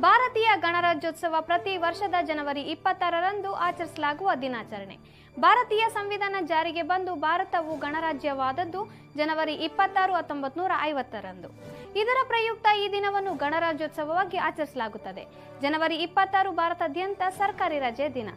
ಭಾರತೀಯ ಗಣರಾಜ್ಯೋತ್ಸವ ಪ್ರತಿ ವರ್ಷದ ಜನವರಿ 26ರಂದು ಆಚರಿಸಲಾಗುವ ದಿನಾಚರಣೆ. ಭಾರತೀಯ ಸಂವಿಧಾನ ಜಾರಿಗೆ ಬಂದು ಭಾರತವು ಗಣರಾಜ್ಯವಾದದ್ದು ಜನವರಿ 26, 1950ರಂದು. ಇದರ ಪ್ರಯುಕ್ತ ಈ ದಿನವನ್ನು ಗಣರಾಜ್ಯೋತ್ಸವವಾಗಿ ಆಚರಿಸಲಾಗುತ್ತದೆ. ಜನವರಿ 26 ಭಾರತಾದ್ಯಂತ ಸರ್ಕಾರಿ ರಜೆ ದಿನ.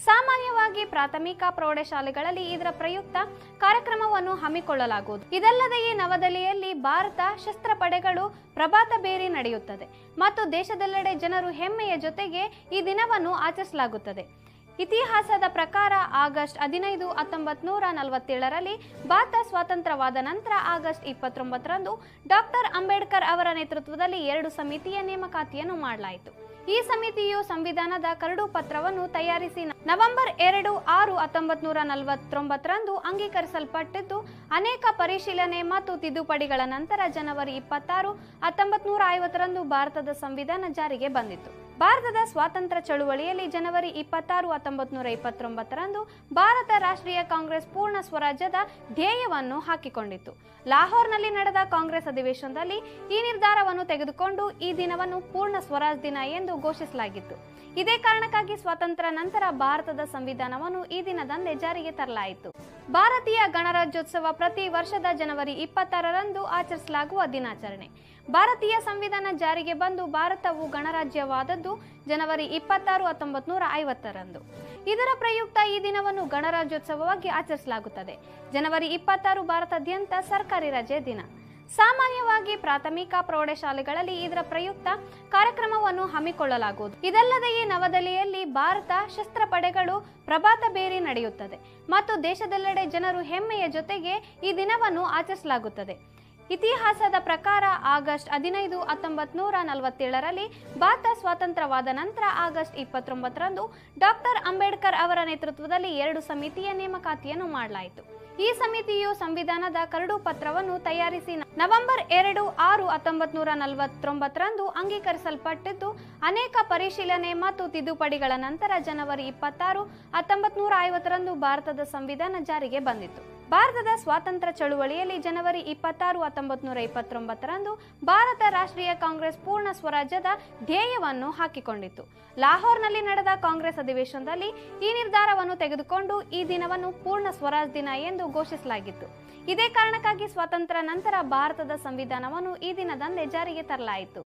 ಸಾಮಾನ್ಯವಾಗಿ ಪ್ರಾಥಮಿಕ ಪ್ರೌಢಶಾಲೆಗಳಲ್ಲಿ ಇದರ ಪ್ರಯುಕ್ತ ಕಾರ್ಯಕ್ರಮವನ್ನು ಹಮ್ಮಿಕೊಳ್ಳಲಾಗುವುದು. ಇದಲ್ಲದೆಯೇ ನವದೆಹಲಿಯಲ್ಲಿ ಭಾರತ ಶಸ್ತ್ರ ಪಡೆಗಳು ಪ್ರಭಾತ ಭೇರಿ ನಡೆಯುತ್ತದೆ ಮತ್ತು ದೇಶದೆಲ್ಲೆಡೆ ಜನರು ಹೆಮ್ಮೆಯ ಜೊತೆಗೆ ಈ ದಿನವನ್ನು ಆಚರಿಸಲಾಗುತ್ತದೆ. ಇತಿಹಾಸದ ಪ್ರಕಾರ ಆಗಸ್ಟ್ 15, 1947ರಲ್ಲಿ ಭಾರತ ಸ್ವಾತಂತ್ರ್ಯವಾದ ನಂತರ ಆಗಸ್ಟ್ 29ರಂದು ಡಾಕ್ಟರ್ ಅಂಬೇಡ್ಕರ್ ಅವರ ನೇತೃತ್ವದಲ್ಲಿ 2 ಸಮಿತಿಯ ನೇಮಕಾತಿಯನ್ನು ಮಾಡಲಾಯಿತು. ಈ ಸಮಿತಿಯು ಸಂವಿಧಾನದ ಕರಡು ಪತ್ರವನ್ನು ತಯಾರಿಸಿ ನವೆಂಬರ್ 2, 6, 1949ರಂದು ಅಂಗೀಕರಿಸಲ್ಪಟ್ಟಿದ್ದು, ಅನೇಕ ಪರಿಶೀಲನೆ ಮತ್ತು ತಿದ್ದುಪಡಿಗಳ ನಂತರ ಜನವರಿ 26, 1950ರಂದು ಭಾರತದ ಸಂವಿಧಾನ ಜಾರಿಗೆ ಬಂದಿತು. ಭಾರತದ ಸ್ವಾತಂತ್ರ್ಯ ಚಳುವಳಿಯಲ್ಲಿ ಜನವರಿ 26, 1929ರಂದು ಭಾರತ ರಾಷ್ಟ್ರೀಯ ಕಾಂಗ್ರೆಸ್ ಪೂರ್ಣ ಸ್ವರಾಜ್ಯದ ಧ್ಯೇಯವನ್ನು ಹಾಕಿಕೊಂಡಿತು. ಲಾಹೋರ್ನಲ್ಲಿ ನಡೆದ ಕಾಂಗ್ರೆಸ್ ಅಧಿವೇಶನದಲ್ಲಿ ಈ ನಿರ್ಧಾರವನ್ನು ತೆಗೆದುಕೊಂಡು ಈ ದಿನವನ್ನು ಪೂರ್ಣ ಸ್ವರಾಜ್ ದಿನ ಎಂದು ಘೋಷಿಸಲಾಗಿತ್ತು. ಇದೇ ಕಾರಣಕ್ಕಾಗಿ ಸ್ವಾತಂತ್ರ್ಯ ನಂತರ ಭಾರತದ ಸಂವಿಧಾನವನ್ನು ಈ ದಿನದಂದೇ ಜಾರಿಗೆ ತರಲಾಯಿತು. ಭಾರತೀಯ ಗಣರಾಜ್ಯೋತ್ಸವ ಪ್ರತಿ ವರ್ಷದ ಜನವರಿ 26ರಂದು ಆಚರಿಸಲಾಗುವ ದಿನಾಚರಣೆ. ಭಾರತೀಯ ಸಂವಿಧಾನ ಜಾರಿಗೆ ಬಂದು ಭಾರತವು ಗಣರಾಜ್ಯವಾದದ್ದು ಜನವರಿ 26, 1950ರಂದು. ಇದರ ಪ್ರಯುಕ್ತ ಈ ದಿನವನ್ನು ಗಣರಾಜ್ಯೋತ್ಸವವಾಗಿ ಆಚರಿಸಲಾಗುತ್ತದೆ. ಜನವರಿ 26 ಭಾರತಾದ್ಯಂತ ಸರ್ಕಾರಿ ರಜೆ ದಿನ. ಸಾಮಾನ್ಯವಾಗಿ ಪ್ರಾಥಮಿಕ ಪ್ರೌಢಶಾಲೆಗಳಲ್ಲಿ ಇದರ ಪ್ರಯುಕ್ತ ಕಾರ್ಯಕ್ರಮವನ್ನು ಹಮ್ಮಿಕೊಳ್ಳಲಾಗುವುದು. ಇದಲ್ಲದೆಯೇ ನವದೆಹಲಿಯಲ್ಲಿ ಭಾರತ ಶಸ್ತ್ರ ಪಡೆಗಳು ಪ್ರಭಾತ ಭೇರಿ ನಡೆಯುತ್ತದೆ ಮತ್ತು ದೇಶದೆಲ್ಲೆಡೆ ಜನರು ಹೆಮ್ಮೆಯ ಜೊತೆಗೆ ಈ ದಿನವನ್ನು ಆಚರಿಸಲಾಗುತ್ತದೆ. ಇತಿಹಾಸದ ಪ್ರಕಾರ ಆಗಸ್ಟ್ 15, 1947ರಲ್ಲಿ ಭಾರತ ಸ್ವಾತಂತ್ರ್ಯವಾದ ನಂತರ ಆಗಸ್ಟ್ 29ರಂದು ಡಾಕ್ಟರ್ ಅಂಬೇಡ್ಕರ್ ಅವರ ನೇತೃತ್ವದಲ್ಲಿ 2 ಸಮಿತಿಯ ನೇಮಕಾತಿಯನ್ನು ಮಾಡಲಾಯಿತು. ಈ ಸಮಿತಿಯು ಸಂವಿಧಾನದ ಕರಡು ಪತ್ರವನ್ನು ತಯಾರಿಸಿ ನವೆಂಬರ್ 2, 6, 1949ರಂದು ಅಂಗೀಕರಿಸಲ್ಪಟ್ಟಿದ್ದು, ಅನೇಕ ಪರಿಶೀಲನೆ ಮತ್ತು ತಿದ್ದುಪಡಿಗಳ ನಂತರ ಜನವರಿ 26, 1950ರಂದು ಭಾರತದ ಸಂವಿಧಾನ ಜಾರಿಗೆ ಬಂದಿತು. ಭಾರತದ ಸ್ವಾತಂತ್ರ್ಯ ಚಳುವಳಿಯಲ್ಲಿ ಜನವರಿ 26, 1929ರಂದು ಭಾರತ ರಾಷ್ಟ್ರೀಯ ಕಾಂಗ್ರೆಸ್ ಪೂರ್ಣ ಸ್ವರಾಜ್ಯದ ಧ್ಯೇಯವನ್ನು ಹಾಕಿಕೊಂಡಿತು. ಲಾಹೋರ್ನಲ್ಲಿ ನಡೆದ ಕಾಂಗ್ರೆಸ್ ಅಧಿವೇಶನದಲ್ಲಿ ಈ ನಿರ್ಧಾರವನ್ನು ತೆಗೆದುಕೊಂಡು ಈ ದಿನವನ್ನು ಪೂರ್ಣ ಸ್ವರಾಜ್ ದಿನ ಎಂದು ಘೋಷಿಸಲಾಗಿತ್ತು. ಇದೇ ಕಾರಣಕ್ಕಾಗಿ ಸ್ವಾತಂತ್ರ್ಯ ನಂತರ ಭಾರತದ ಸಂವಿಧಾನವನ್ನು ಈ ದಿನದಂದೇ ಜಾರಿಗೆ ತರಲಾಯಿತು.